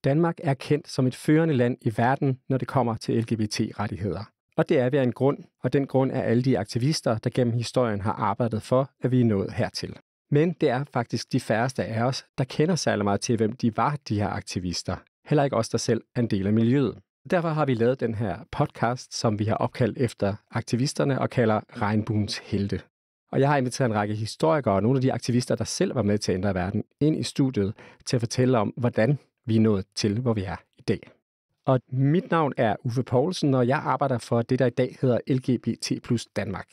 Danmark er kendt som et førende land i verden, når det kommer til LGBT-rettigheder. Og det er ved en grund, og den grund er alle de aktivister, der gennem historien har arbejdet for, at vi er nået hertil. Men det er faktisk de færreste af os, der kender særlig meget til, hvem de var, de her aktivister. Heller ikke os, der selv er en del af miljøet. Derfor har vi lavet den her podcast, som vi har opkaldt efter aktivisterne og kalder Regnbuens Helte. Og jeg har inviteret en række historikere og nogle af de aktivister, der selv var med til at ændre verden, ind i studiet til at fortælle om, hvordan vi er nået til, hvor vi er i dag. Og mit navn er Uffe Poulsen, og jeg arbejder for det, der i dag hedder LGBT plus Danmark.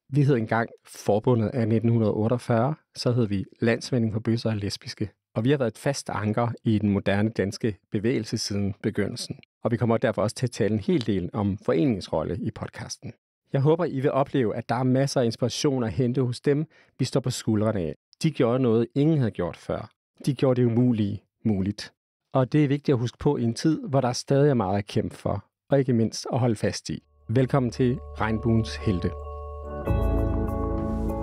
Vi hed engang Forbundet af 1948, så hed vi Landsforeningen for bøsser og lesbiske. Og vi har været et fast anker i den moderne danske bevægelse siden begyndelsen. Og vi kommer derfor også til at tale en hel del om foreningens rolle i podcasten. Jeg håber, I vil opleve, at der er masser af inspiration at hente hos dem, vi står på skuldrene af. De gjorde noget, ingen havde gjort før. De gjorde det umulige muligt. Og det er vigtigt at huske på i en tid, hvor der stadig er meget at kæmpe for, og ikke mindst at holde fast i. Velkommen til Regnbuens Helte.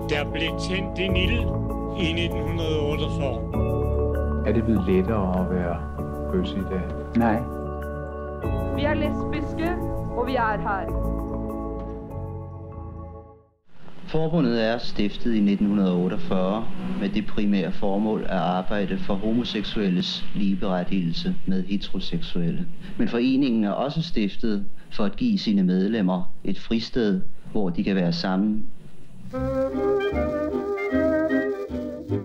Der blev tændt en ild i 1948. Er det blevet lettere at være bøsse i dag? Nej. Vi er lesbiske, og vi er et hej. Forbundet er stiftet i 1948 med det primære formål at arbejde for homoseksuelles ligeberettigelse med heteroseksuelle. Men foreningen er også stiftet for at give sine medlemmer et fristed, hvor de kan være sammen.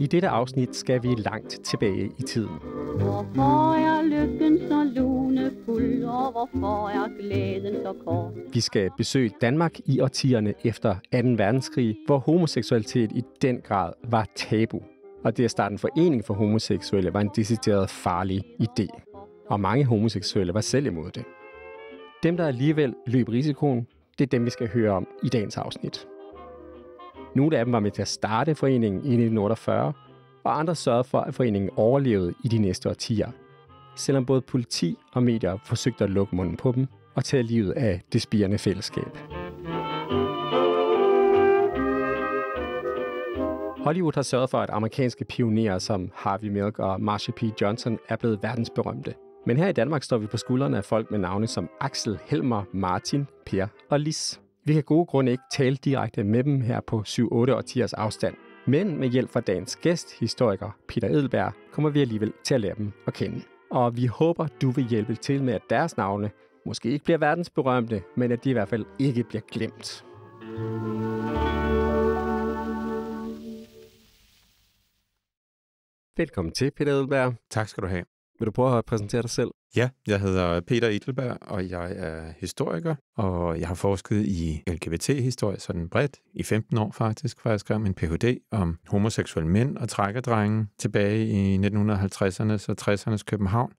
I dette afsnit skal vi langt tilbage i tiden. Hvorfor er lykken så lunefuld, og hvorfor er glæden så kort? Vi skal besøge Danmark i årtierne efter 2. verdenskrig, hvor homoseksualitet i den grad var tabu. Og det at starte en forening for homoseksuelle var en decideret farlig idé. Og mange homoseksuelle var selv imod det. Dem, der alligevel løb risikoen, det er dem, vi skal høre om i dagens afsnit. Nogle af dem var med til at starte foreningen i 1948, og andre sørgede for, at foreningen overlevede i de næste årtier. Selvom både politi og medier forsøgte at lukke munden på dem og tage livet af det spirende fællesskab. Hollywood har sørget for, at amerikanske pionerer som Harvey Milk og Marsha P. Johnson er blevet verdensberømte. Men her i Danmark står vi på skuldrene af folk med navne som Axel, Helmer, Martin, Per og Lis. Vi kan af gode grunde ikke tale direkte med dem her på 7-8 årtiers afstand. Men med hjælp fra dagens gæst, historiker Peter Edelberg, kommer vi alligevel til at lære dem at kende. Og vi håber, du vil hjælpe til med, at deres navne måske ikke bliver verdensberømte, men at de i hvert fald ikke bliver glemt. Velkommen til, Peter Edelberg. Tak skal du have. Vil du prøve at præsentere dig selv? Ja, jeg hedder Peter Edelberg, og jeg er historiker, og jeg har forsket i LGBT-historie sådan bredt, i 15 år faktisk, hvor jeg skrev min Ph.D. om homoseksuelle mænd og trækkerdrenge tilbage i 1950'ernes og 60'ernes København.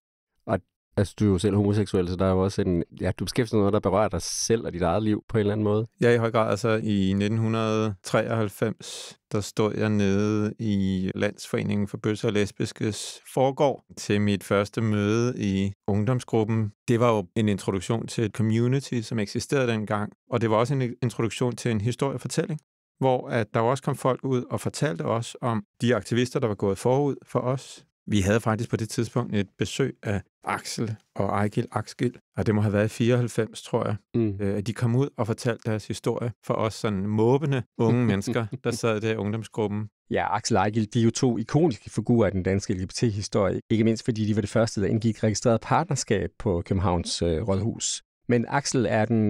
Og altså, du er jo selv homoseksuel, så der er jo også du beskæftiger noget, der berører dig selv og dit eget liv på en eller anden måde. Ja, i høj grad. Altså i 1993, der stod jeg nede i Landsforeningen for bøsser og lesbiskes forgård til mit første møde i ungdomsgruppen. Det var jo en introduktion til et community, som eksisterede dengang, og det var også en introduktion til en historiefortælling, hvor at der også kom folk ud og fortalte os om de aktivister, der var gået forud for os. Vi havde faktisk på det tidspunkt et besøg af Axel og Ejgil Axgil, og det må have været i 94, tror jeg. At de kom ud og fortalte deres historie for os sådan måbende unge mennesker, der sad der i ungdomsgruppen. Ja, Axel og Ejgil, de er jo to ikoniske figurer af den danske LGBT-historie. Ikke mindst fordi de var det første, der indgik registreret partnerskab på Københavns Rådhus. Men Axel er den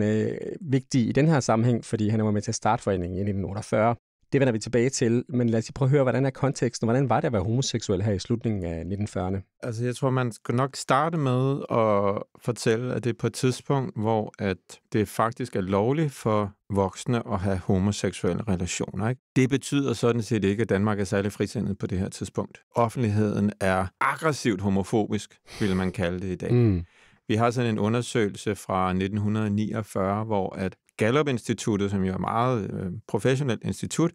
vigtig i den her sammenhæng, fordi han var med til at starte foreningen i 1948. Det vender vi tilbage til, men lad os prøve at høre, hvordan er konteksten, og hvordan var det at være homoseksuel her i slutningen af 1940'erne? Altså, jeg tror, man skal nok starte med at fortælle, at det er på et tidspunkt, hvor at det faktisk er lovligt for voksne at have homoseksuelle relationer. Ikke? Det betyder sådan set ikke, at Danmark er særlig frisindet på det her tidspunkt. Offentligheden er aggressivt homofobisk, vil man kalde det i dag. Vi har sådan en undersøgelse fra 1949, hvor at Gallup-instituttet, som jo er et meget professionelt institut,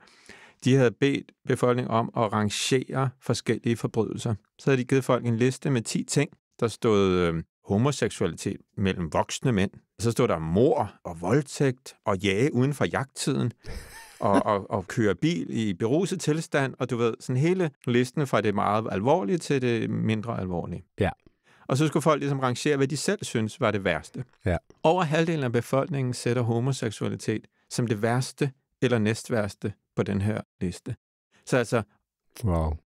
de havde bedt befolkningen om at rangere forskellige forbrydelser. Så havde de givet folk en liste med 10 ting. Der stod homoseksualitet mellem voksne mænd. Så stod der mord og voldtægt og jage uden for jagttiden. og køre bil i beruset tilstand. Og du ved, sådan hele listen fra det meget alvorlige til det mindre alvorlige. Ja. Og så skulle folk ligesom rangere, hvad de selv synes var det værste. Ja. Over halvdelen af befolkningen sætter homoseksualitet som det værste eller næstværste på den her liste. Så altså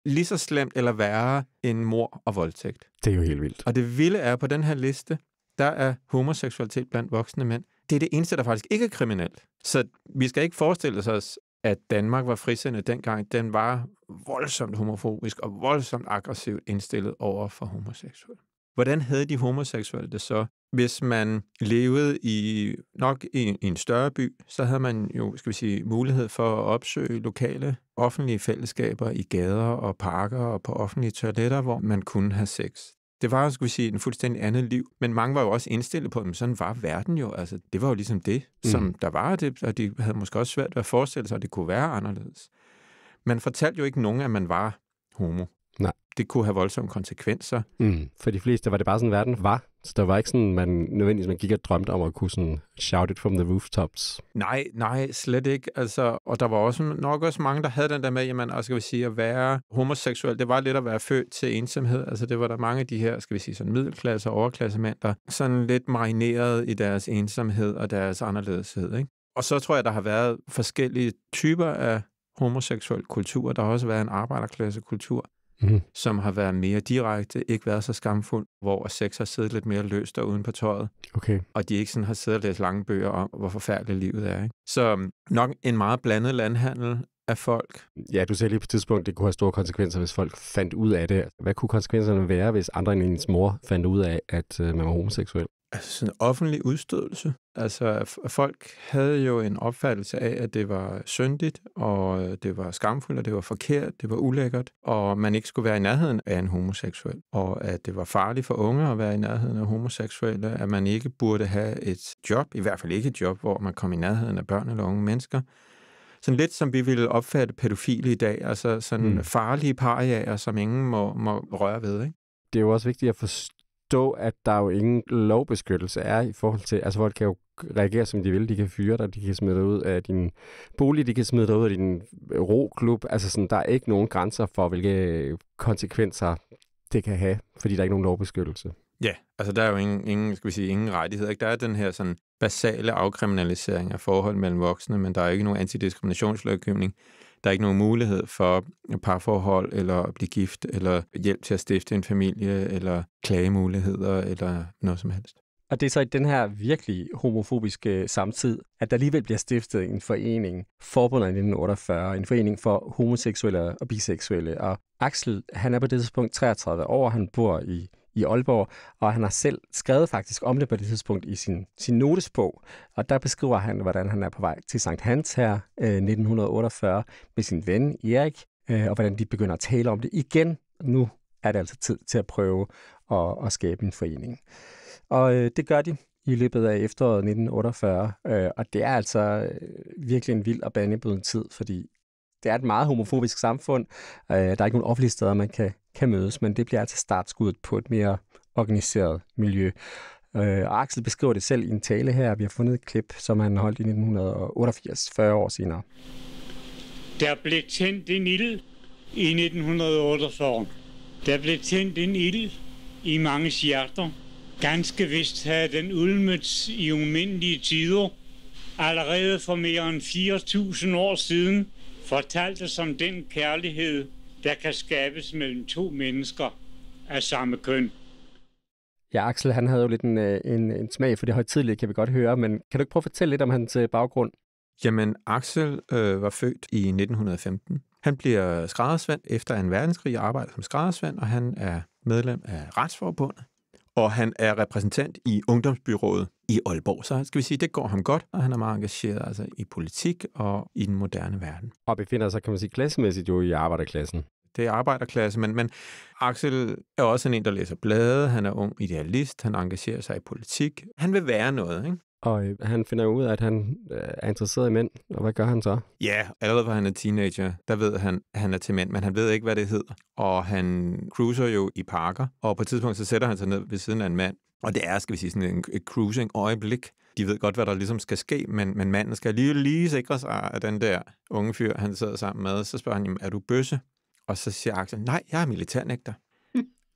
lige så slemt eller værre end mord og voldtægt. Det er jo helt vildt. Og det vilde er, på den her liste, der er homoseksualitet blandt voksne mænd. Det er det eneste, der faktisk ikke er kriminelt. Så vi skal ikke forestille os, at Danmark var frisindet dengang. Den var voldsomt homofobisk og voldsomt aggressivt indstillet over for homoseksuelle. Hvordan havde de homoseksuelle det så? Hvis man levede i en større by, så havde man jo, mulighed for at opsøge lokale offentlige fællesskaber i gader og parker og på offentlige toiletter, hvor man kunne have sex. Det var, en fuldstændig andet liv, men mange var jo også indstillet på, at sådan var verden jo. Altså, det var jo ligesom det, som der var, det, og de havde måske også svært ved at forestille sig, at det kunne være anderledes. Man fortalte jo ikke nogen, at man var homo. Nej. Det kunne have voldsomme konsekvenser. For de fleste var det bare sådan, verden var. Så der var ikke sådan, man gik og drømte om at kunne sådan shout it from the rooftops. Nej, slet ikke. Altså, og der var også nok også mange, der havde den der med, jamen, at være homoseksuel, det var lidt at være født til ensomhed. Altså, det var der mange af de her, sådan middelklasse og overklassemænd, der sådan lidt marineret i deres ensomhed og deres anderledeshed, ikke? Og så tror jeg, der har været forskellige typer af homoseksuel kultur. Der har også været en arbejderklassekultur, som har været mere direkte, ikke været så skamfuld, hvor sex har siddet lidt mere løst og uden på tøjet. Okay. Og de ikke sådan har siddet og læst lange bøger om, hvor forfærdeligt livet er. Ikke? Så nok en meget blandet landhandel af folk. Ja, du sagde lige på et tidspunkt, det kunne have store konsekvenser, hvis folk fandt ud af det. Hvad kunne konsekvenserne være, hvis andre end ens mor fandt ud af, at man var homoseksuel? Altså sådan en offentlig udstødelse. Altså folk havde jo en opfattelse af, at det var syndigt, og det var skamfuldt, og det var forkert, det var ulækkert, og man ikke skulle være i nærheden af en homoseksuel. Og at det var farligt for unge at være i nærheden af homoseksuelle, at man ikke burde have et job, i hvert fald ikke et job, hvor man kom i nærheden af børn eller unge mennesker. Sådan lidt som vi ville opfatte pædofile i dag, altså sådan farlige pariaer, som ingen må røre ved, ikke? Det er jo også vigtigt at forstå, at der jo ingen lovbeskyttelse er i forhold til, altså folk kan jo reagere som de vil, de kan fyre dig, de kan smide dig ud af din bolig, de kan smide dig ud af din roklub, altså sådan, der er ikke nogen grænser for, hvilke konsekvenser det kan have, fordi der er ikke nogen lovbeskyttelse. Ja, altså der er jo ingen rettigheder, ikke? Der er den her sådan basale afkriminalisering af forhold mellem voksne, men der er ikke nogen antidiskriminationslovgivning. Der er ikke nogen mulighed for parforhold, eller at blive gift, eller hjælp til at stifte en familie, eller klagemuligheder, eller noget som helst. Og det er så i den her virkelig homofobiske samtid, at der alligevel bliver stiftet en forening, forbundet i 1948, en forening for homoseksuelle og biseksuelle. Og Axel, han er på det tidspunkt 33 år, han bor i Aalborg, og han har selv skrevet faktisk om det på det tidspunkt i sin notesbog. Og der beskriver han, hvordan han er på vej til Sankt Hans her 1948 med sin ven Erik, og hvordan de begynder at tale om det igen. Nu er det altså tid til at prøve at skabe en forening. Og det gør de i løbet af efteråret 1948, og det er altså virkelig en vild og banebrydende tid, fordi det er et meget homofobisk samfund. Der er ikke nogen offentlige steder, man kan mødes, men det bliver altså startskuddet på et mere organiseret miljø. Og Axel beskriver det selv i en tale her. Vi har fundet et klip, som han holdt i 1988, 40 år senere. Der blev tændt en ild i 1948. Der blev tændt en ild i mange hjerter. Ganske vist havde den ulmet i umindelige tider. Allerede for mere end 4.000 år siden fortaltes om den kærlighed, der kan skabes mellem to mennesker af samme køn. Ja, Axel, han havde jo lidt en smag for det højtidelige, kan vi godt høre, men kan du ikke prøve at fortælle lidt om hans baggrund? Jamen, Axel var født i 1915. Han bliver skræddersvend efter 2. verdenskrig og arbejder som skræddersvend, og han er medlem af Retsforbundet. Og han er repræsentant i ungdomsbyrået i Aalborg. Så skal vi sige, det går ham godt, og han er meget engageret altså i politik og i den moderne verden. Og befinder sig, kan man sige, klassemæssigt jo i arbejderklassen. Det er arbejderklasse, men Axel er også en, der læser blade. Han er ung idealist, han engagerer sig i politik. Han vil være noget, ikke? Og han finder ud af, at han er interesseret i mænd, og hvad gør han så? Ja, allerede hvor han er teenager, der ved han, at han er til mænd, men han ved ikke, hvad det hedder. Og han cruiser jo i parker, og på et tidspunkt så sætter han sig ned ved siden af en mand. Og det er, skal vi sige, sådan et cruising-øjeblik. De ved godt, hvad der ligesom skal ske, men manden skal lige sikre sig, at den der unge fyr, han sidder sammen med, så spørger han, er du bøsse? Og så siger Axel, nej, jeg er militærnægter.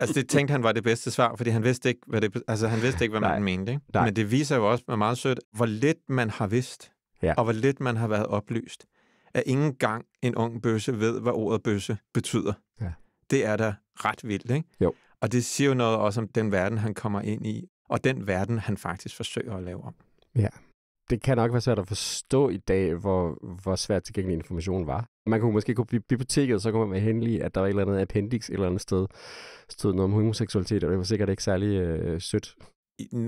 Altså, det tænkte han var det bedste svar, fordi han vidste ikke, hvad man mente. Ikke? Men det viser jo også meget sødt, hvor lidt man har vidst, og hvor lidt man har været oplyst. At ingen gang en ung bøsse ved, hvad ordet bøsse betyder. Ja. Det er da ret vildt, ikke? Jo. Og det siger jo noget også om den verden, han kommer ind i, og den verden, han faktisk forsøger at lave om. Ja. Det kan nok være svært at forstå i dag, hvor svært tilgængelig information var. Man kunne måske gå på biblioteket, så kunne man være heldig, at der var et eller andet appendix et eller andet sted, stod noget om homoseksualitet, og det var sikkert ikke særlig sødt.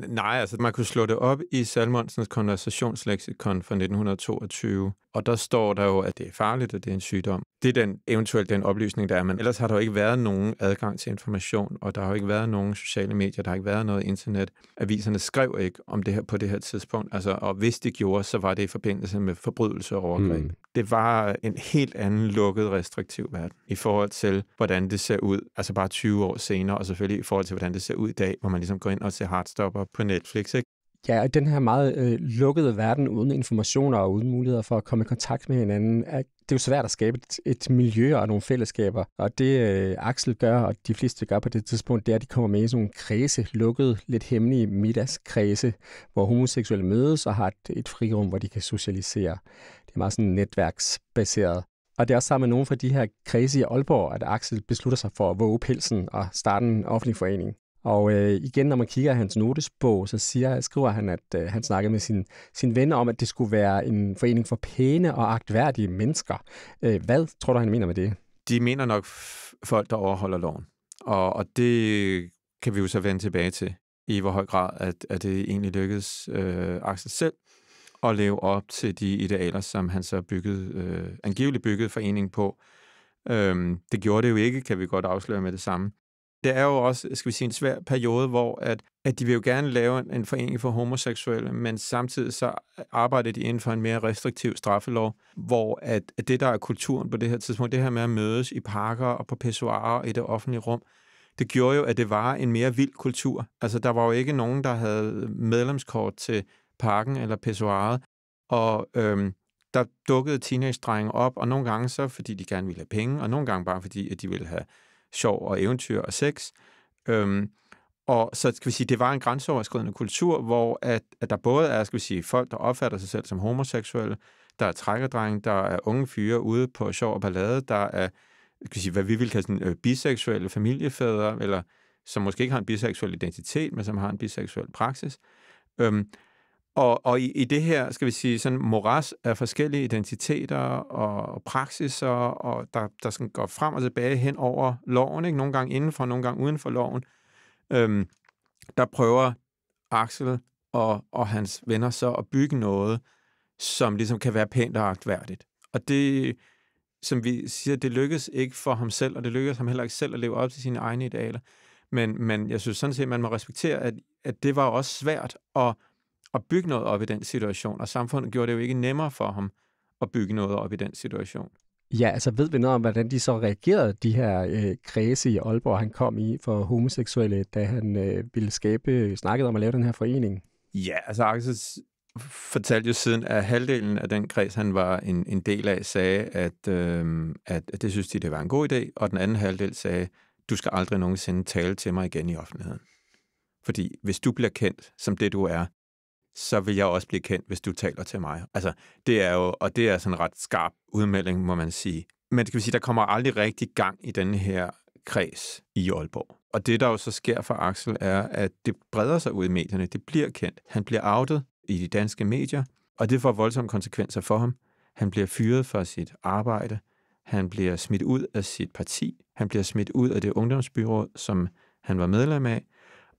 Nej, altså man kunne slå det op i Salmonsens konversationsleksikon fra 1922, og der står der jo, at det er farligt, og det er en sygdom. Det er eventuelt den oplysning, der er, men ellers har der jo ikke været nogen adgang til information, og der har jo ikke været nogen sociale medier, der har ikke været noget internet. Aviserne skrev ikke om det her på det her tidspunkt, altså, og hvis det gjorde, så var det i forbindelse med forbrydelse og overgreb. Det var en helt anden lukket, restriktiv verden i forhold til, hvordan det ser ud, altså bare 20 år senere, og selvfølgelig i forhold til, hvordan det ser ud i dag, hvor man ligesom går ind og ser Heartstopper på Netflix, ikke? Ja, og den her meget lukkede verden uden informationer og uden muligheder for at komme i kontakt med hinanden, det er jo svært at skabe et miljø og nogle fællesskaber. Og det Axel gør, og de fleste gør på det tidspunkt, det er, at de kommer med i sådan nogle kredse, lukkede, lidt hemmelige middagskredse, hvor homoseksuelle mødes og har et frirum, hvor de kan socialisere. Det er meget sådan netværksbaseret. Og det er også sammen med nogle fra de her kredse i Aalborg, at Axel beslutter sig for at våge pelsen og starte en offentlig forening. Og igen, når man kigger i hans notesbog, så skriver han, at han snakkede med sin venner om, at det skulle være en forening for pæne og agtværdige mennesker. Hvad tror du, han mener med det? De mener nok folk, der overholder loven. Og det kan vi jo så vende tilbage til, i hvor høj grad, at det egentlig lykkedes Axel selv at leve op til de idealer, som han så angiveligt byggede foreningen på. Det gjorde det jo ikke, kan vi godt afsløre med det samme. Det er jo også, skal vi sige, en svær periode, hvor at de vil jo gerne lave en forening for homoseksuelle, men samtidig så arbejder de inden for en mere restriktiv straffelov, hvor at det, der er kulturen på det her tidspunkt, det her med at mødes i parker og på pissoirer og i det offentlige rum, det gjorde jo, at det var en mere vild kultur. Altså, der var jo ikke nogen, der havde medlemskort til parken eller pissoiret, og der dukkede teenage-drenge op, og nogle gange så, fordi de gerne ville have penge, og nogle gange bare fordi, at de ville have sjov og eventyr og sex. Og så skal vi sige, det var en grænseoverskridende kultur, hvor at der både er, skal vi sige, folk, der opfatter sig selv som homoseksuelle, der er trækkerdrenge, der er unge fyre ude på sjov og ballade, der er, skal vi sige, hvad vi vil kalde sådan, biseksuelle familiefædre, eller som måske ikke har en biseksuel identitet, men som har en biseksuel praksis. Og i det her, skal vi sige, sådan moras af forskellige identiteter og praksiser, og der sådan går frem og tilbage hen over loven, ikke? Nogle gange indenfor, nogle gange uden for loven. Der prøver Axel og hans venner så at bygge noget, som ligesom kan være pænt og agtværdigt. Og det, som vi siger, det lykkes ikke for ham selv, og det lykkes ham heller ikke selv at leve op til sine egne idealer. Men jeg synes sådan set, man må respektere, at det var også svært at bygge noget op i den situation, og samfundet gjorde det jo ikke nemmere for ham at bygge noget op i den situation. Ja, altså ved vi noget om, hvordan de så reagerede, de her kredse i Aalborg, han kom i for homoseksuelle, da han ville snakkede om at lave den her forening? Ja, altså Axel fortalte jo siden, at halvdelen af den kreds, han var en del af, sagde, at det synes de, det var en god idé, og den anden halvdel sagde, du skal aldrig nogensinde tale til mig igen i offentligheden. Fordi hvis du bliver kendt som det, du er, så vil jeg også blive kendt, hvis du taler til mig. Altså, det er jo, og det er sådan en ret skarp udmelding, må man sige. Men skal vi sige, der kommer aldrig rigtig gang i denne her kreds i Aalborg. Og det, der jo så sker for Axel, er, at det breder sig ud i medierne. Det bliver kendt. Han bliver outet i de danske medier, og det får voldsomme konsekvenser for ham. Han bliver fyret fra sit arbejde. Han bliver smidt ud af sit parti. Han bliver smidt ud af det ungdomsbyråd, som han var medlem af.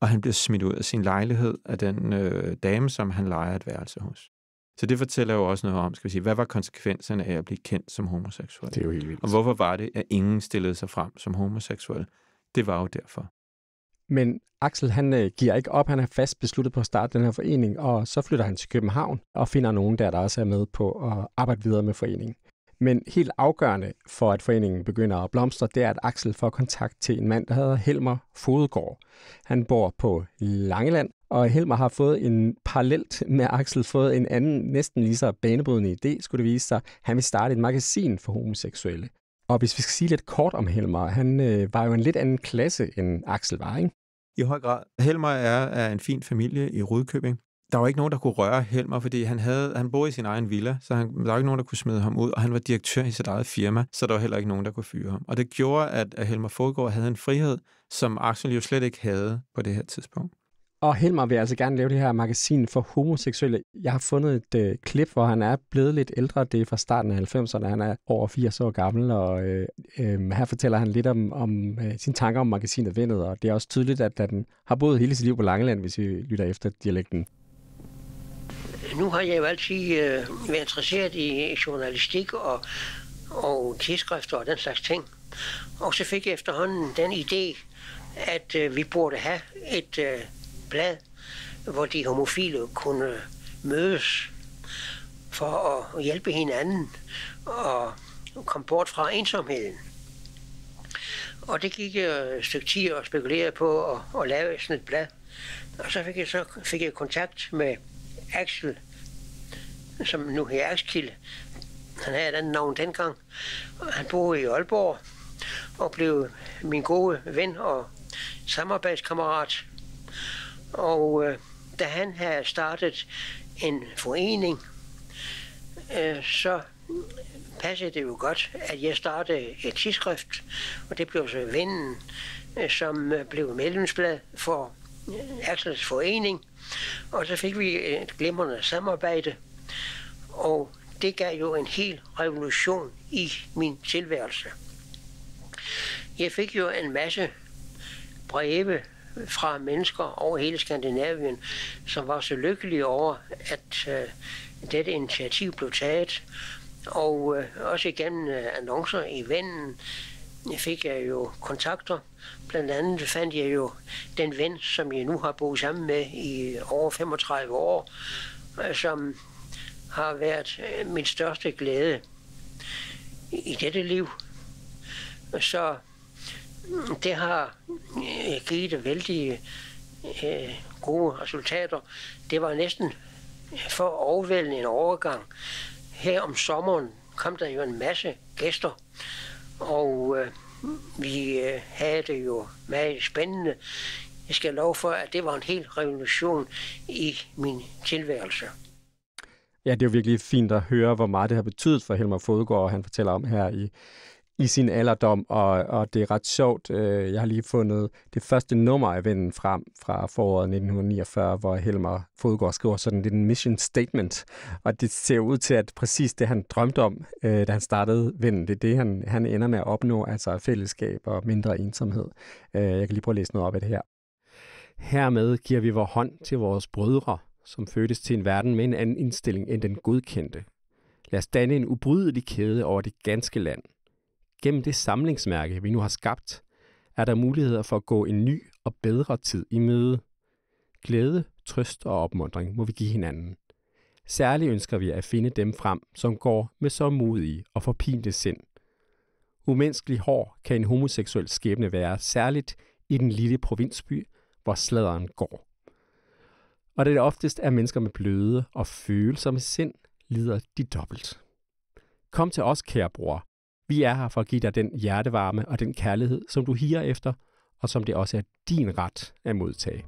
Og han bliver smidt ud af sin lejlighed af den dame, som han lejer et værelse hos. Så det fortæller jo også noget om, skal vi sige, hvad var konsekvenserne af at blive kendt som homoseksuel? Det er jo helt vildt. Og hvorfor var det, at ingen stillede sig frem som homoseksuel? Det var jo derfor. Men Axel, han giver ikke op. Han er fast besluttet på at starte den her forening, og så flytter han til København og finder nogen der også er med på at arbejde videre med foreningen. Men helt afgørende for, at foreningen begynder at blomstre, det er, at Axel får kontakt til en mand, der hedder Helmer Fodgaard. Han bor på Langeland, og Helmer har fået parallelt med Axel fået en anden, næsten lige så banebrydende idé, skulle det vise sig. Han vil starte et magasin for homoseksuelle. Og hvis vi skal sige lidt kort om Helmer, han var jo en lidt anden klasse end Axel var, ikke? I høj grad. Helmer er en fin familie i Rudkøbing. Der var ikke nogen, der kunne røre Helmer, fordi han boede i sin egen villa, så der var ikke nogen, der kunne smide ham ud, og han var direktør i sit eget firma, så der var heller ikke nogen, der kunne fyre ham. Og det gjorde, at Helmer Fodgaard havde en frihed, som Axel jo slet ikke havde på det her tidspunkt. Og Helmer vil altså gerne lave det her magasin for homoseksuelle. Jeg har fundet et klip, hvor han er blevet lidt ældre. Det er fra starten af 90'erne. Han er over 80 år gammel, og her fortæller han lidt om sine tanker om magasinet Vendet. Og det er også tydeligt, at han har boet hele sit liv på Langeland, hvis vi lytter efter dialekten. Nu har jeg jo altid været interesseret i journalistik og tidsskrifter og den slags ting. Og så fik jeg efterhånden den idé, at vi burde have et blad, hvor de homofile kunne mødes for at hjælpe hinanden og komme bort fra ensomheden. Og det gik jeg et stykke tid og spekulerede på at lave sådan et blad. Og så fik jeg kontakt med Axel, som nu hedder Axel. Han havde et andet navn dengang. Han boede i Aalborg og blev min gode ven og samarbejdskammerat. Og da han havde startet en forening, så passede det jo godt, at jeg startede et tidsskrift, og det blev så Vennen, som blev medlemsblad for Axels forening. Og så fik vi et glimrende samarbejde, og det gav jo en hel revolution i min tilværelse. Jeg fik jo en masse breve fra mennesker over hele Skandinavien, som var så lykkelige over, at dette initiativ blev taget. Og også igennem annoncer i Vennen fik jeg jo kontakter. Blandt andet fandt jeg jo den ven, som jeg nu har boet sammen med i over 35 år, som har været min største glæde i dette liv. Så det har givet vældig gode resultater. Det var næsten for overvældende en overgang. Her om sommeren kom der jo en masse gæster, og vi havde det jo meget spændende. Jeg skal love for, at det var en hel revolution i min tilværelse. Ja, det er jo virkelig fint at høre, hvor meget det har betydet for Helmer Fodgaard, og han fortæller om her i sin alderdom, og det er ret sjovt. Jeg har lige fundet det første nummer af Vennen frem fra foråret 1949, hvor Helmer Fodgaard skriver sådan en mission statement, og det ser ud til, at præcis det, han drømte om, da han startede Vennen, det er det, han ender med at opnå, altså fællesskab og mindre ensomhed. Jeg kan lige prøve at læse noget op af det her. Hermed giver vi vor hånd til vores brødre, som fødtes til en verden med en anden indstilling end den godkendte. Lad os danne en ubrydelig kæde over det ganske land. Gennem det samlingsmærke, vi nu har skabt, er der muligheder for at gå en ny og bedre tid i møde. Glæde, trøst og opmuntring må vi give hinanden. Særligt ønsker vi at finde dem frem, som går med så modige og forpinte sind. Umenneskelig hård kan en homoseksuel skæbne være, særligt i den lille provinsby, hvor sladeren går. Og det oftest er mennesker med bløde og følsomme sind, lider de dobbelt. Kom til os, kære bror. Vi er her for at give dig den hjertevarme og den kærlighed, som du higer efter, og som det også er din ret at modtage.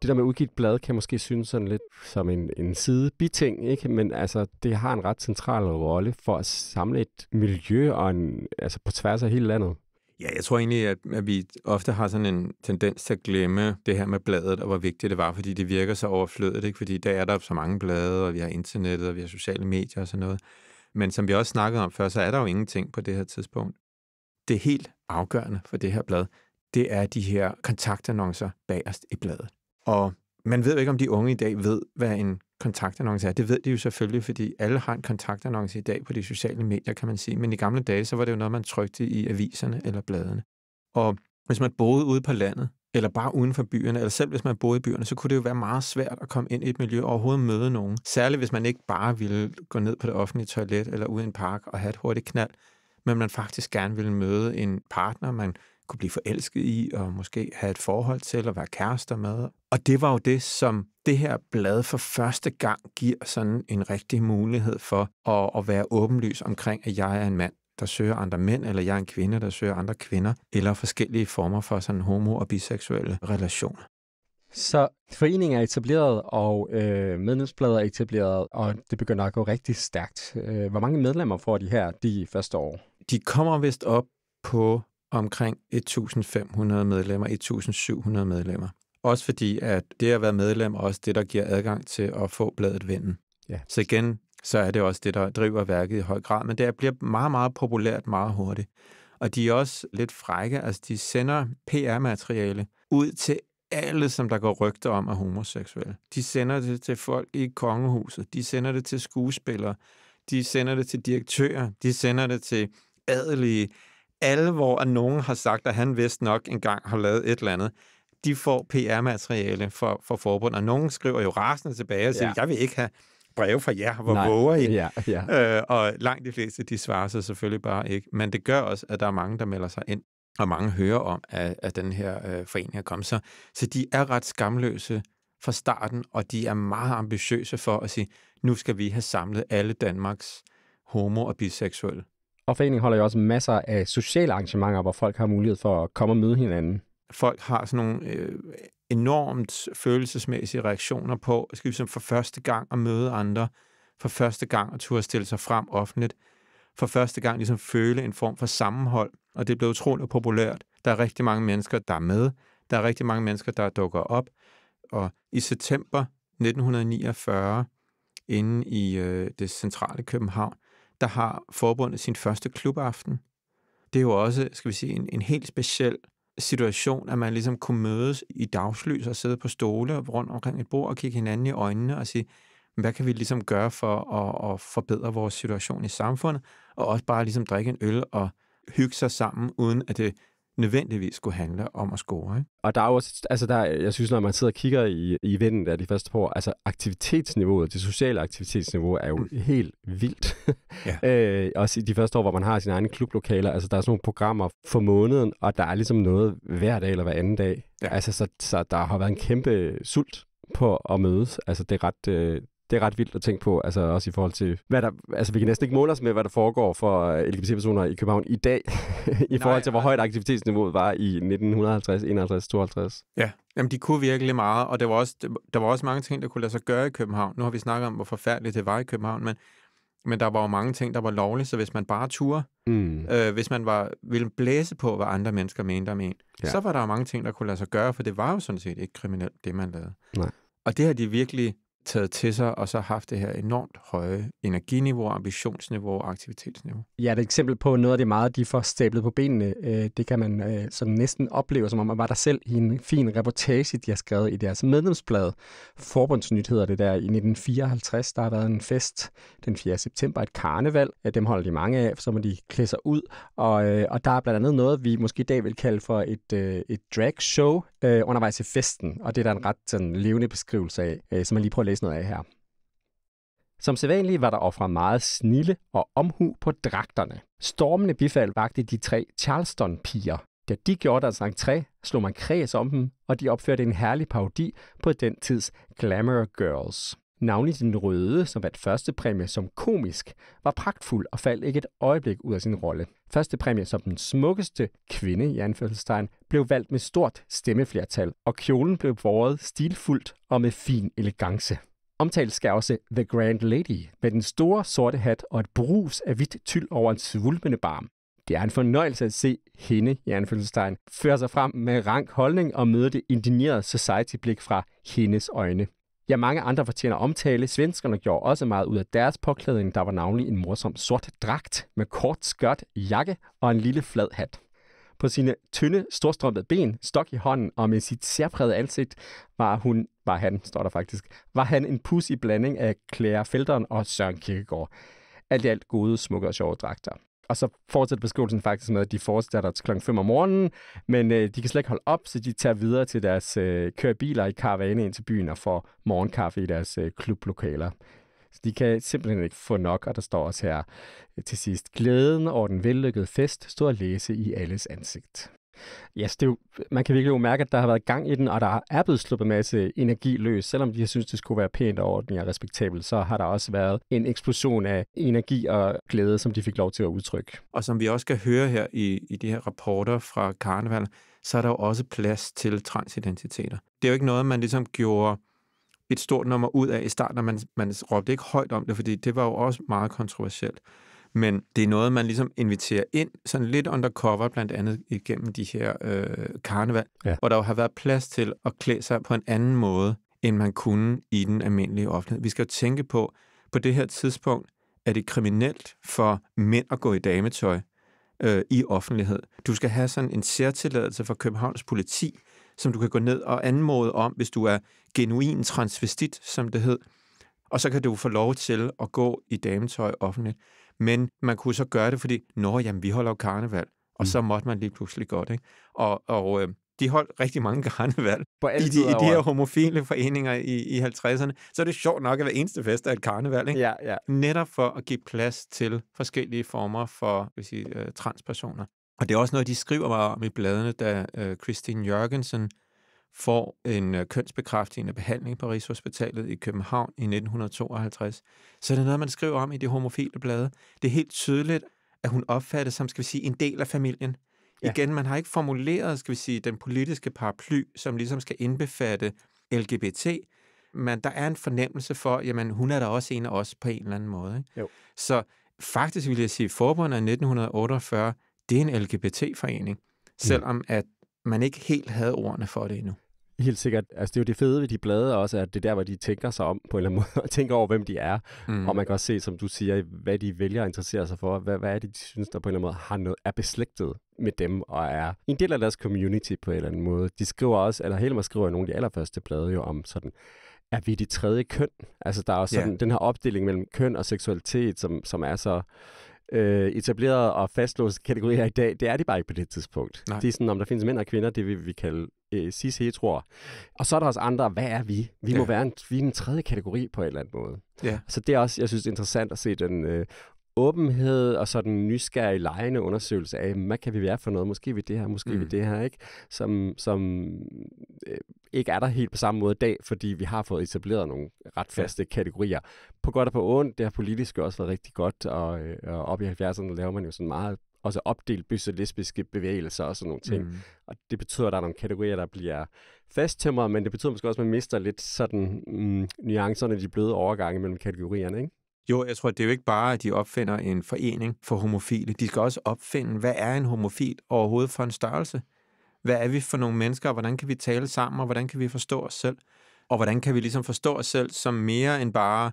Det der med udgivet blad kan måske synes sådan lidt som en sidebiting, ikke? Men altså, det har en ret central rolle for at samle et miljø og altså på tværs af hele landet. Ja, jeg tror egentlig, at vi ofte har sådan en tendens til at glemme det her med bladet, og hvor vigtigt det var, fordi det virker så overflødigt, ikke? Fordi i dag er der så mange blade, og vi har internettet, og vi har sociale medier og sådan noget. Men som vi også snakkede om før, så er der jo ingenting på det her tidspunkt. Det helt afgørende for det her blad, det er de her kontaktannoncer bagerst i bladet. Og man ved jo ikke, om de unge i dag ved, hvad en kontaktannonce er. Det ved de jo selvfølgelig, fordi alle har en kontaktannonce i dag på de sociale medier, kan man sige. Men i gamle dage, så var det jo noget, man trykte i aviserne eller bladene. Og hvis man boede ude på landet, eller bare uden for byerne, eller selv hvis man boede i byerne, så kunne det jo være meget svært at komme ind i et miljø og overhovedet møde nogen. Særligt hvis man ikke bare ville gå ned på det offentlige toilet eller ud i en park og have et hurtigt knald, men man faktisk gerne ville møde en partner, man kunne blive forelsket i og måske have et forhold til og være kærester med. Og det var jo det, som det her blad for første gang giver sådan en rigtig mulighed for at være åbenlys omkring, at jeg er en mand, der søger andre mænd, eller jeg er en kvinde, der søger andre kvinder, eller forskellige former for sådan homo- og biseksuelle relationer. Så foreningen er etableret, og medlemsbladet er etableret, og det begynder at gå rigtig stærkt. Hvor mange medlemmer får de første år? De kommer vist op på omkring 1.500 medlemmer, 1.700 medlemmer. Også fordi, at det at være medlem er også det, der giver adgang til at få bladet Vinden. Ja. Så igen, så er det også det, der driver værket i høj grad. Men det bliver meget, meget populært meget hurtigt. Og de er også lidt frække. Altså, de sender PR-materiale ud til alle, som der går rygter om er homoseksuelle. De sender det til folk i kongehuset. De sender det til skuespillere. De sender det til direktører. De sender det til adelige. Alle, hvor nogen har sagt, at han vist nok engang har lavet et eller andet, de får PR-materiale for forbundet. Og nogen skriver jo rasende tilbage og siger, jeg vil ikke have breve fra jer, hvor våger I? Ja. Og langt de fleste, de svarer sig selvfølgelig bare ikke. Men det gør også, at der er mange, der melder sig ind, og mange hører om, at den her forening er kommet. Så de er ret skamløse fra starten, og de er meget ambitiøse for at sige, nu skal vi have samlet alle Danmarks homo- og biseksuelle. Og foreningen holder jo også masser af sociale arrangementer, hvor folk har mulighed for at komme og møde hinanden. Folk har sådan nogle enormt følelsesmæssige reaktioner på, skal vi for første gang at møde andre, for første gang at turde stille sig frem offentligt, for første gang ligesom føle en form for sammenhold, og det er blevet utroligt populært. Der er rigtig mange mennesker, der er med. Der er rigtig mange mennesker, der dukker op. Og i september 1949, inde i det centrale København, der har forbundet sin første klubaften. Det er jo også, skal vi sige, en helt speciel situation, at man ligesom kunne mødes i dagslys og sidde på stole rundt omkring et bord og kigge hinanden i øjnene og sige, hvad kan vi ligesom gøre for at forbedre vores situation i samfundet, og også bare ligesom drikke en øl og hygge sig sammen, uden at det nødvendigvis skulle handle om at score. Ikke? Og der er også, altså jeg synes, når man sidder og kigger i Vinden der de første par år, altså aktivitetsniveauet, det sociale aktivitetsniveau er jo helt vildt. Ja. Også i de første år, hvor man har sine egne klublokaler, altså der er sådan nogle programmer for måneden, og der er ligesom noget hver dag eller hver anden dag. Ja. Altså så der har været en kæmpe sult på at mødes. Altså det er ret vildt at tænke på, altså også i forhold til, vi kan næsten ikke måle os med, hvad der foregår for LGBT-personer i København i dag, i forhold til, hvor højt aktivitetsniveauet var i 1950, 51, 52. Ja, jamen de kunne virkelig meget, og der var også mange ting, der kunne lade sig gøre i København. Nu har vi snakket om, hvor forfærdeligt det var i København, men der var jo mange ting, der var lovlige, så hvis man bare turde, hvis man ville blæse på, hvad andre mennesker mente om en, så var der jo mange ting, der kunne lade sig gøre, for det var jo sådan set ikke kriminelt, det man lavede. Nej. Og det har de virkelig taget til sig, og så haft det her enormt høje energiniveau, ambitionsniveau og aktivitetsniveau. Ja, det er et eksempel på noget af det meget, de får stablet på benene. Det kan man sådan næsten opleve, som om man var der selv i en fin reportage, de har skrevet i deres medlemsblad. Forbundsnyt hedder det der i 1954. Der har været en fest den 4. september, et karneval. Ja, dem holder de mange af, så må de klæde sig ud. Og der er blandt andet noget, vi måske i dag vil kalde for et drag show undervejs i festen. Og det er der en ret sådan levende beskrivelse af, som man lige prøver at læse noget af her. Som sædvanligt var der offret meget snilde og omhu på dragterne. Stormende bifald vagte de 3 Charleston-piger. Da de gjorde deres entré, slog man kreds om dem, og de opførte en herlig parodi på den tids Glamour Girls. Navnlig den røde, som vandt første præmie som komisk, var pragtfuld og faldt ikke et øjeblik ud af sin rolle. Første præmie som den smukkeste kvinde i anførselstegn blev valgt med stort stemmeflertal, og kjolen blev båret stilfuldt og med fin elegance. Omtalt skal også The Grand Lady med den store sorte hat og et brus af hvidt tyld over en svulmende barm. Det er en fornøjelse at se hende, i anførselstegn, føre sig frem med rank holdning og møde det indignerede society-blik fra hendes øjne. Ja, mange andre fortjener omtale. Svenskerne gjorde også meget ud af deres påklædning. Der var navnlig en morsom sort dragt med kort skørt, jakke og en lille flad hat. På sine tynde, storstrømpede ben, stok i hånden og med sit særprægede ansigt var han en pudsig blanding af Claire Feldon og Søren Kierkegaard. Alt i alt gode, smukke og sjove dragter. Og så fortsætter beskrivelsen faktisk med, at de fortsætter til klokken 5 om morgenen, men de kan slet ikke holde op, så de tager videre til deres kører biler i karavane ind til byen og får morgenkaffe i deres klublokaler. Så de kan simpelthen ikke få nok, og der står også her til sidst, glæden over den vellykkede fest stod at læse i alles ansigt. Yes, det er jo, man kan virkelig jo mærke, at der har været gang i den, og der er blevet sluppet en masse energi løs. Selvom de synes, det skulle være pænt og ordentligt og respektabelt, så har der også været en eksplosion af energi og glæde, som de fik lov til at udtrykke. Og som vi også kan høre her i de her rapporter fra karneval, så er der jo også plads til transidentiteter. Det er jo ikke noget, man ligesom gjorde et stort nummer ud af i starten, og man råbte ikke højt om det, fordi det var jo også meget kontroversielt. Men det er noget, man ligesom inviterer ind, sådan lidt undercover, blandt andet igennem de her karneval, hvor der jo har været plads til at klæde sig på en anden måde, end man kunne i den almindelige offentlighed. Vi skal jo tænke på det her tidspunkt, er det kriminelt for mænd at gå i dametøj i offentlighed. Du skal have sådan en særtilladelse fra Københavns politi, som du kan gå ned og anmode om, hvis du er genuin transvestit, som det hed. Og så kan du få lov til at gå i dametøj offentligt. Men man kunne så gøre det, fordi, vi holder jo karneval, og så måtte man lige pludselig godt, ikke? Og de holdt rigtig mange karneval i de her homofile foreninger i 50'erne. Så er det sjovt nok, at hver eneste fest er et karneval, ikke? Ja. Netop for at give plads til forskellige former for transpersoner. Og det er også noget, de skriver meget om i bladene, da Christine Jørgensen får en kønsbekræftende behandling på Rigshospitalet i København i 1952. Så er det noget, man skriver om i de homofile blade. Det er helt tydeligt, at hun opfattes som, en del af familien. Ja. Igen, man har ikke formuleret, den politiske paraply, som ligesom skal indbefatte LGBT, men der er en fornemmelse for, jamen, hun er da også en af os på en eller anden måde. Ikke? Jo. Så faktisk vil jeg sige, at forbundet af 1948, det er en LGBT-forening, selvom at man ikke helt havde ordene for det endnu. Helt sikkert. Altså, det er jo det fede ved de blade også, at det er der, hvor de tænker sig om på en eller anden måde, og tænker over, hvem de er. Og man kan også se, som du siger, hvad de vælger at interessere sig for. Hvad er det, de synes, der på en eller anden måde er beslægtet med dem, og er en del af deres community på en eller anden måde. De skriver også, eller Helmer skriver i nogle af de allerførste blade jo om sådan, er vi de tredje køn? Altså, der er også sådan den her opdeling mellem køn og seksualitet, som er så etableret og fastlåste kategorier i dag, det er de bare ikke på det tidspunkt. Nej. Det er sådan, om der findes mænd og kvinder, det vil vi kalde cis-heteroer. Og så er der også andre, hvad er vi? Vi må være en tredje kategori på en eller anden måde. Ja. Så det er også, jeg synes, interessant at se den åbenhed og sådan nysgerrige, legende undersøgelse af, hvad kan vi være for noget? Måske vi det her, måske vi det her, ikke? Som ikke er der helt på samme måde i dag, fordi vi har fået etableret nogle ret faste kategorier. På godt og på ondt, det har politisk også været rigtig godt, og op i 70'erne laver man jo sådan meget også opdelt lesbiske bevægelser og sådan nogle ting. Og det betyder, at der er nogle kategorier, der bliver fasttømret, men det betyder måske også, at man mister lidt sådan nuancerne, de bløde overgange mellem kategorierne, ikke? Jo, jeg tror, det er jo ikke bare, at de opfinder en forening for homofile. De skal også opfinde, hvad er en homofil overhovedet for en størrelse? Hvad er vi for nogle mennesker, og hvordan kan vi tale sammen, og hvordan kan vi forstå os selv? Og hvordan kan vi ligesom forstå os selv som mere end bare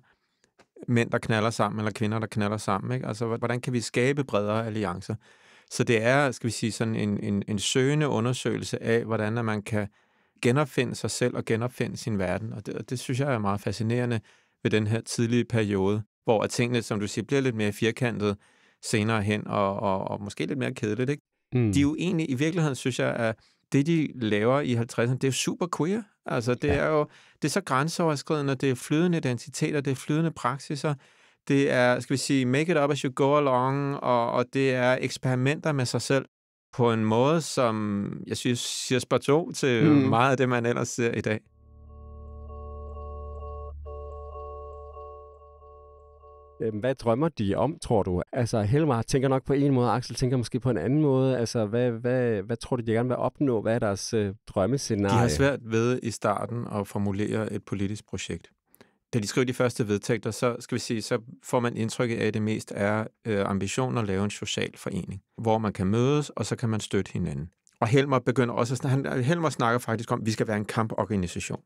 mænd, der knalder sammen, eller kvinder, der knalder sammen, ikke? Altså, hvordan kan vi skabe bredere alliancer? Så det er, sådan en søgende undersøgelse af, hvordan man kan genopfinde sig selv og genopfinde sin verden. Og det synes jeg er meget fascinerende ved den her tidlige periode, hvor tingene, som du siger, bliver lidt mere firkantet senere hen, og måske lidt mere kedeligt, ikke? De er jo egentlig, i virkeligheden, synes jeg, at det, de laver i 50'erne, det er super queer. Altså, det er jo, det er så grænseoverskridende, det er flydende identiteter, det er flydende praksiser, det er, make it up as you go along, og det er eksperimenter med sig selv på en måde, som jeg synes siger spot til meget af det, man ellers ser i dag. Hvad drømmer de om, tror du? Altså, Helmer tænker nok på en måde, Axel tænker måske på en anden måde. Altså, hvad tror du, de gerne vil opnå? Hvad er deres drømmescenarie? De har svært ved i starten at formulere et politisk projekt. Da de skriver de første vedtægter, så får man indtryk af, at det mest er ambitionen at lave en social forening, hvor man kan mødes, og så kan man støtte hinanden. Og Helmer begynder også Helmer snakker faktisk om, at vi skal være en kamporganisation.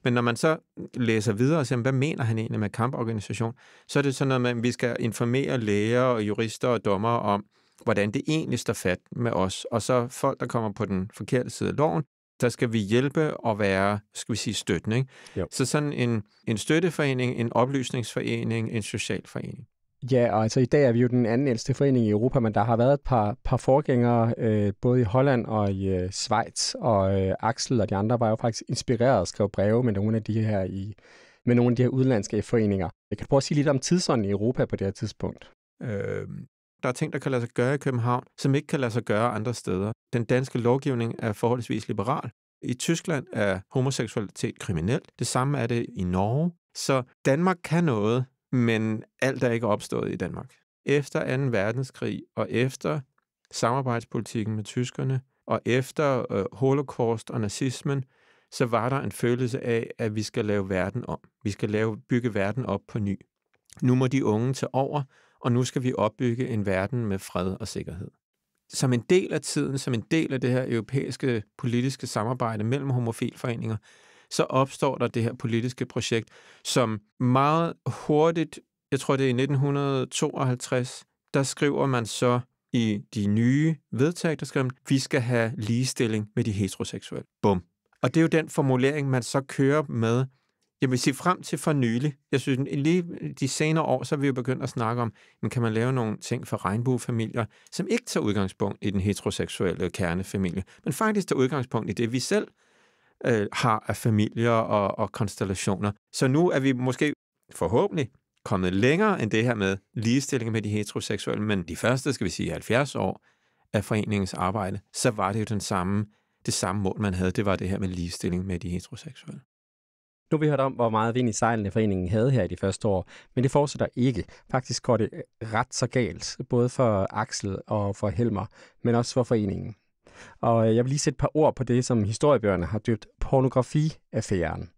Men når man så læser videre og siger, hvad mener han egentlig med kamporganisation, så er det sådan noget med, at vi skal informere læger og jurister og dommere om, hvordan det egentlig står fat med os. Og så folk, der kommer på den forkerte side af loven, der skal vi hjælpe og være, støttende. Ikke? Så sådan en støtteforening, en oplysningsforening, en social forening. Ja, og altså i dag er vi jo den anden ældste forening i Europa, men der har været et par forgængere, både i Holland og i Schweiz, og Axel og de andre var jo faktisk inspireret og skrev breve med nogle af de her udenlandske foreninger. Jeg kan prøve at sige lidt om tidsånden i Europa på det her tidspunkt. Der er ting, der kan lade sig gøre i København, som ikke kan lade sig gøre andre steder. Den danske lovgivning er forholdsvis liberal. I Tyskland er homoseksualitet kriminelt. Det samme er det i Norge. Så Danmark kan noget, men alt er ikke opstået i Danmark. Efter 2. verdenskrig og efter samarbejdspolitikken med tyskerne og efter holocaust og nazismen, så var der en følelse af, at vi skal lave verden om. Vi skal bygge verden op på ny. Nu må de unge tage over, og nu skal vi opbygge en verden med fred og sikkerhed. Som en del af tiden, som en del af det her europæiske politiske samarbejde mellem homofilforeninger, så opstår der det her politiske projekt, som meget hurtigt, jeg tror det er i 1952, der skriver man så i de nye vedtægter, der skriver, vi skal have ligestilling med de heteroseksuelle. Bum. Og det er jo den formulering, man så kører med, jeg vil sige frem til for nylig. Jeg synes, lige de senere år, så er vi jo begyndt at snakke om, men kan man lave nogle ting for regnbuefamilier, som ikke tager udgangspunkt i den heteroseksuelle kernefamilie, men faktisk tager udgangspunkt i det, vi selv har af familier og konstellationer. Så nu er vi måske forhåbentlig kommet længere end det her med ligestilling med de heteroseksuelle, men de første, skal vi sige, 70 år af foreningens arbejde, så var det jo det samme mål, man havde. Det var det her med ligestilling med de heteroseksuelle. Nu har vi hørt om, hvor meget vind i sejlene foreningen havde her i de første år, men det fortsætter ikke. Faktisk går det ret så galt, både for Axel og for Helmer, men også for foreningen. Og jeg vil lige sætte et par ord på det, som historiebøgerne har døbt pornografi-affæren.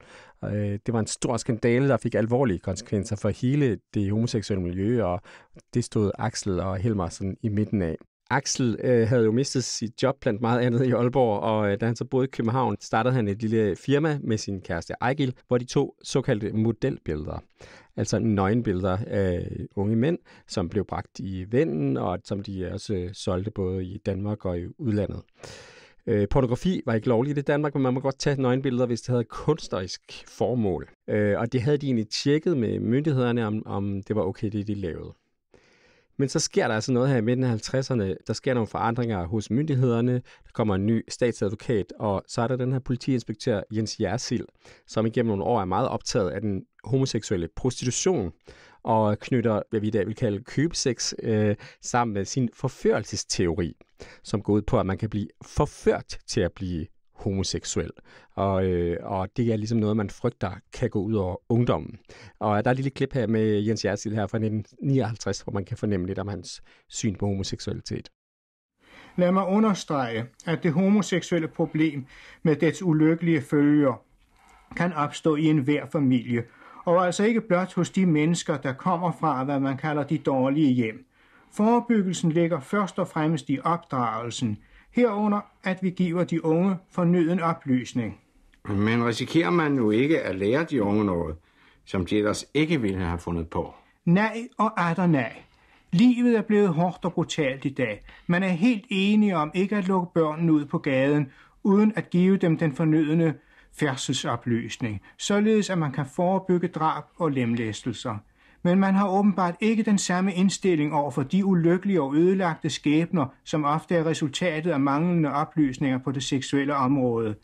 Det var en stor skandale, der fik alvorlige konsekvenser for hele det homoseksuelle miljø, og det stod Axel og Helmer sådan i midten af. Axel havde jo mistet sit job blandt meget andet i Aalborg, og da han så boede i København, startede han et lille firma med sin kæreste Ejgil, hvor de tog såkaldte modelbilleder, altså nøgenbilleder af unge mænd, som blev bragt i Vennen, og som de også solgte både i Danmark og i udlandet. Pornografi var ikke lovligt i Danmark, men man må godt tage nøgenbilleder, hvis det havde kunstnerisk formål. Og det havde de egentlig tjekket med myndighederne, om det var okay, det de lavede. Men så sker der altså noget her i midten af 50'erne. Der sker nogle forandringer hos myndighederne. Der kommer en ny statsadvokat, og så er der den her politiinspektør Jens Jersild, som igennem nogle år er meget optaget af den homoseksuelle prostitution og knytter, hvad vi i dag vil kalde købesex, sammen med sin forførelsesteori, som går ud på, at man kan blive forført til at blive homoseksuel. Og det er ligesom noget, man frygter kan gå ud over ungdommen. Og der er et lille klip her med Jens Jersild her fra 1959, hvor man kan fornemme lidt om hans syn på homoseksualitet. Lad mig understrege, at det homoseksuelle problem med dets ulykkelige følger kan opstå i enhver familie, og altså ikke blot hos de mennesker, der kommer fra, hvad man kalder de dårlige hjem. Forebyggelsen ligger først og fremmest i opdragelsen, herunder at vi giver de unge fornøden oplysning. Men risikerer man nu ikke at lære de unge noget, som de ellers ikke ville have fundet på? Nej og atter nej. Livet er blevet hårdt og brutalt i dag. Man er helt enige om ikke at lukke børnene ud på gaden, uden at give dem den fornødne færdselsoplysning, således at man kan forebygge drab og lemlæstelser. Men man har åbenbart ikke den samme indstilling over for de ulykkelige og ødelagte skæbner, som ofte er resultatet af manglende oplysninger på det seksuelle område.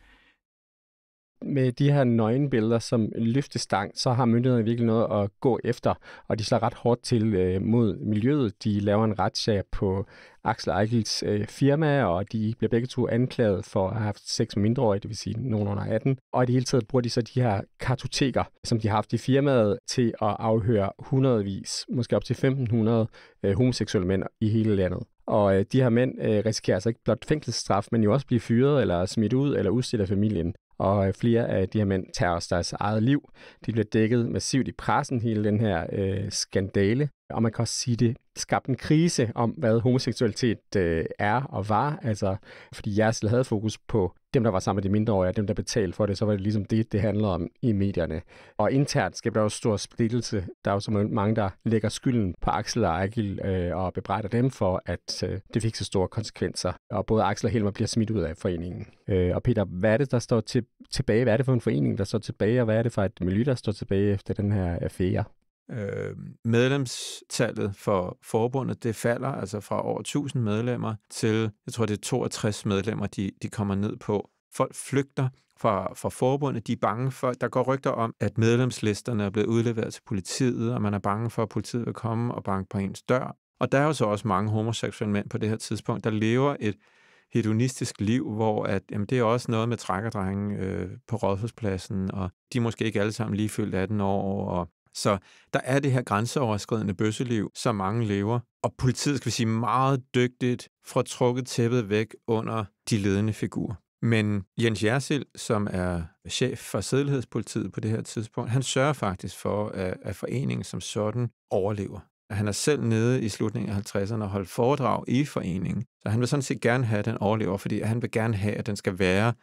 Med de her nøgenbilleder som løftestang, så har myndighederne virkelig noget at gå efter, og de slår ret hårdt til mod miljøet. De laver en retssag på Axel Ejgils firma, og de bliver begge to anklaget for at have haft sex med mindreårige, det vil sige nogen under 18. Og i det hele taget bruger de så de her kartoteker, som de har haft i firmaet, til at afhøre hundredvis, måske op til 1500 homoseksuelle mænd i hele landet. Og de her mænd risikerer altså ikke blot fængselsstraf, men jo også blive fyret eller smidt ud eller udstillet af familien. Og flere af de her mænd tager også deres eget liv. De bliver dækket massivt i pressen, hele den her skandale. Og man kan også sige, det skabte en krise om, hvad homoseksualitet er og var. Altså, fordi Jersild havde fokus på dem, der var sammen med de mindreårige, og dem, der betalte for det, så var det ligesom det handlede om i medierne. Og internt skabte der også stor splittelse. Der er jo så mange, der lægger skylden på Axel og Ejgil og bebrejder dem for, at det fik så store konsekvenser. Og både Axel og Helmer bliver smidt ud af foreningen. Og Peter, hvad er det, der står tilbage? Hvad er det for en forening, der står tilbage, og hvad er det for et miljø, der står tilbage efter den her affære? Medlemstallet for forbundet, det falder altså fra over 1000 medlemmer til, jeg tror det er 62 medlemmer, de kommer ned på. Folk flygter fra forbundet, de er bange for, der går rygter om, at medlemslisterne er blevet udleveret til politiet, og man er bange for, at politiet vil komme og banke på ens dør. Og der er jo så også mange homoseksuelle mænd på det her tidspunkt, der lever et hedonistisk liv, hvor at, jamen, det er også noget med trækkerdrenge på Rådhuspladsen, og de er måske ikke alle sammen lige fyldt 18 år. Og så der er det her grænseoverskridende bøsseliv, som mange lever. Og politiet, skal vi sige, meget dygtigt får trukket tæppet væk under de ledende figurer. Men Jens Jersild, som er chef for sædelighedspolitiet på det her tidspunkt, han sørger faktisk for, at foreningen som sådan overlever. Han er selv nede i slutningen af 50'erne og holdt foredrag i foreningen. Så han vil sådan set gerne have, at den overlever, fordi han vil gerne have, at den skal være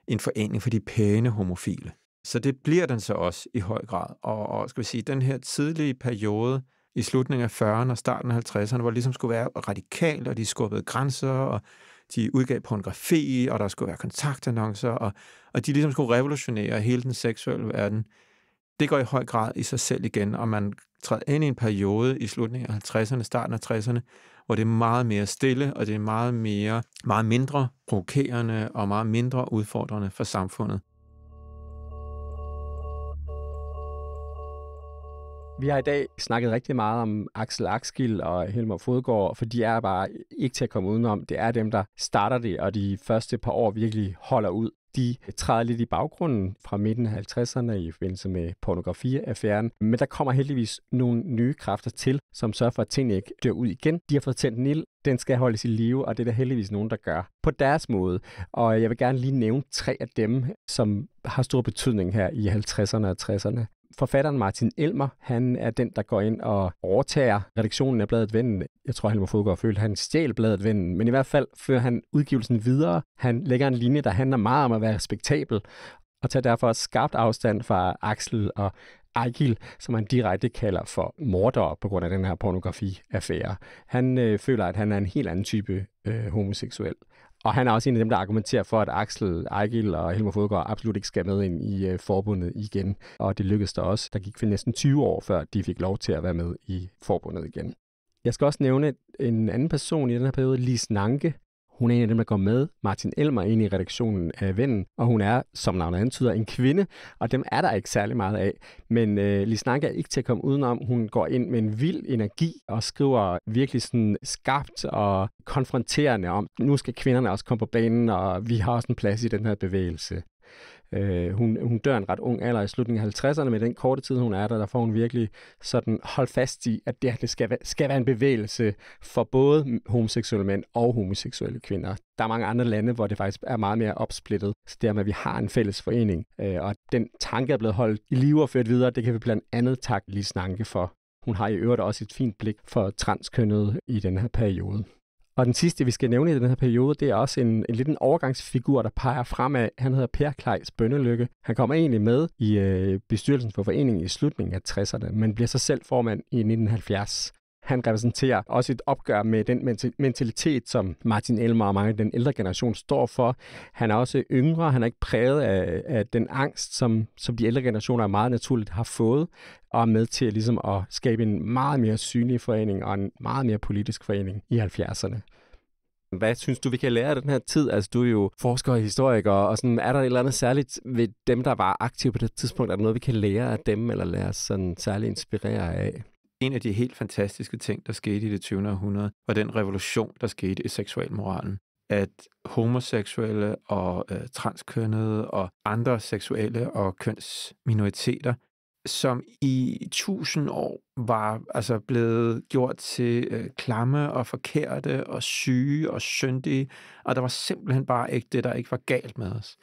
en forening for de pæne homofile. Så det bliver den så også i høj grad. Og skal vi sige, den her tidlige periode i slutningen af 40'erne og starten af 50'erne, hvor det ligesom skulle være radikalt, og de skubbede grænser, og de udgav pornografi, og der skulle være kontaktannoncer, og de ligesom skulle revolutionere hele den seksuelle verden. Det går i høj grad i sig selv igen, og man træder ind i en periode i slutningen af 50'erne, starten af 60'erne, hvor det er meget mere stille, og det er meget mindre provokerende og meget mindre udfordrende for samfundet. Vi har i dag snakket rigtig meget om Axel Axgil og Helmer Fodgaard, for de er bare ikke til at komme udenom. Det er dem, der starter det, og de første par år virkelig holder ud. De træder lidt i baggrunden fra midten af 50'erne i forbindelse med pornografiaffæren, men der kommer heldigvis nogle nye kræfter til, som sørger for, at tingene ikke dør ud igen. De har fået tændt en ild, den skal holdes i live, og det er der heldigvis nogen, der gør på deres måde. Og jeg vil gerne lige nævne 3 af dem, som har stor betydning her i 50'erne og 60'erne. Forfatteren Martin Elmer, han er den, der går ind og overtager redaktionen af bladet Vennen. Jeg tror, Helmer Fodgaard følte, at han stjal bladet Vennen, men i hvert fald fører han udgivelsen videre. Han lægger en linje, der handler meget om at være respektabel, og tager derfor skarpt afstand fra Axel og Eigil, som han direkte kalder for mordere på grund af den her pornografiaffære. Han føler, at han er en helt anden type homoseksuel. Og han er også en af dem, der argumenterer for, at Axel Eigil og Helmer Fodgaard absolut ikke skal med ind i forbundet igen. Og det lykkedes der også. Der gik næsten 20 år, før de fik lov til at være med i forbundet igen. Jeg skal også nævne en anden person i den her periode, Lis Nanke. Hun er en af dem, der går med Martin Elmer ind i redaktionen af Vennen, og hun er, som navnet antyder, en kvinde, og dem er der ikke særlig meget af. Men Lis Nanke er ikke til at komme udenom. Hun går ind med en vild energi og skriver virkelig sådan skarpt og konfronterende om, nu skal kvinderne også komme på banen, og vi har også en plads i den her bevægelse. Hun dør en ret ung alder i slutningen af 50'erne, med den korte tid, hun er der får hun virkelig sådan holdt fast i, at det skal være en bevægelse for både homoseksuelle mænd og homoseksuelle kvinder. Der er mange andre lande, hvor det faktisk er meget mere opsplittet, så dermed, at vi har en fælles forening, og den tanke er blevet holdt i live og ført videre, det kan vi blandt andet takke Lis Nanke for. Hun har i øvrigt også et fint blik for transkønnede i den her periode. Og den sidste, vi skal nævne i den her periode, det er også en lidt en overgangsfigur, der peger fremad. Han hedder Per Kleis Bønnelykke. Han kommer egentlig med i bestyrelsen for foreningen i slutningen af 60'erne, men bliver så selv formand i 1970. Han repræsenterer også et opgør med den mentalitet, som Martin Elmer og mange af den ældre generation står for. Han er også yngre, han er ikke præget af den angst, som de ældre generationer meget naturligt har fået, og er med til ligesom at skabe en meget mere synlig forening og en meget mere politisk forening i 70'erne. Hvad synes du, vi kan lære af den her tid? Altså, du er jo forsker og historiker, og sådan, er der et eller andet særligt ved dem, der var aktive på det tidspunkt? Er der noget, vi kan lære af dem, eller lade os sådan særligt inspirere af? En af de helt fantastiske ting, der skete i det 20. århundrede, var den revolution, der skete i seksualmoralen. At homoseksuelle og transkønnede og andre seksuelle og kønsminoriteter, som i 1000 år var altså blevet gjort til klamme og forkerte og syge og syndige, og der var simpelthen bare ikke det, der ikke var galt med os.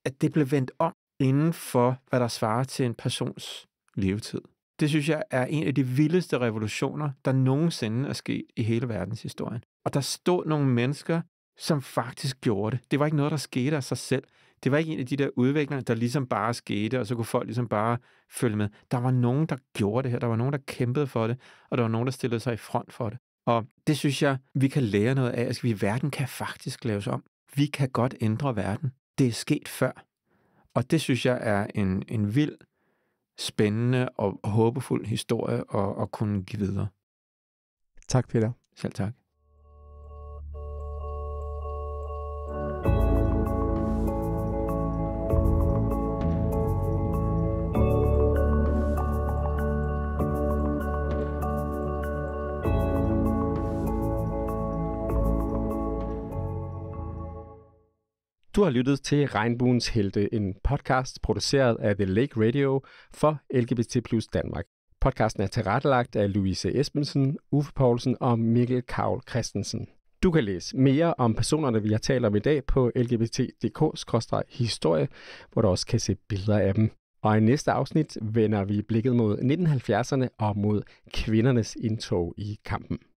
At det blev vendt om inden for, hvad der svarer til en persons levetid. Det synes jeg er en af de vildeste revolutioner, der nogensinde er sket i hele verdenshistorien. Og der stod nogle mennesker, som faktisk gjorde det. Det var ikke noget, der skete af sig selv. Det var ikke en af de der udviklinger, der ligesom bare skete, og så kunne folk ligesom bare følge med. Der var nogen, der gjorde det her. Der var nogen, der kæmpede for det, og der var nogen, der stillede sig i front for det. Og det synes jeg, vi kan lære noget af. Altså, verden kan faktisk laves om. Vi kan godt ændre verden. Det er sket før. Og det synes jeg er en vild, spændende og håbefuld historie at kunne give videre. Tak, Peter. Selv tak. Du har lyttet til Regnbuens Helte, en podcast produceret af The Lake Radio for LGBT+ Danmark. Podcasten er tilrettelagt af Louise Esbensen, Uffe Poulsen og Mikkel Kaul Christensen. Du kan læse mere om personerne, vi har talt om i dag på lgbt.dk/historie, hvor du også kan se billeder af dem. Og i næste afsnit vender vi blikket mod 1970'erne og mod kvindernes indtog i kampen.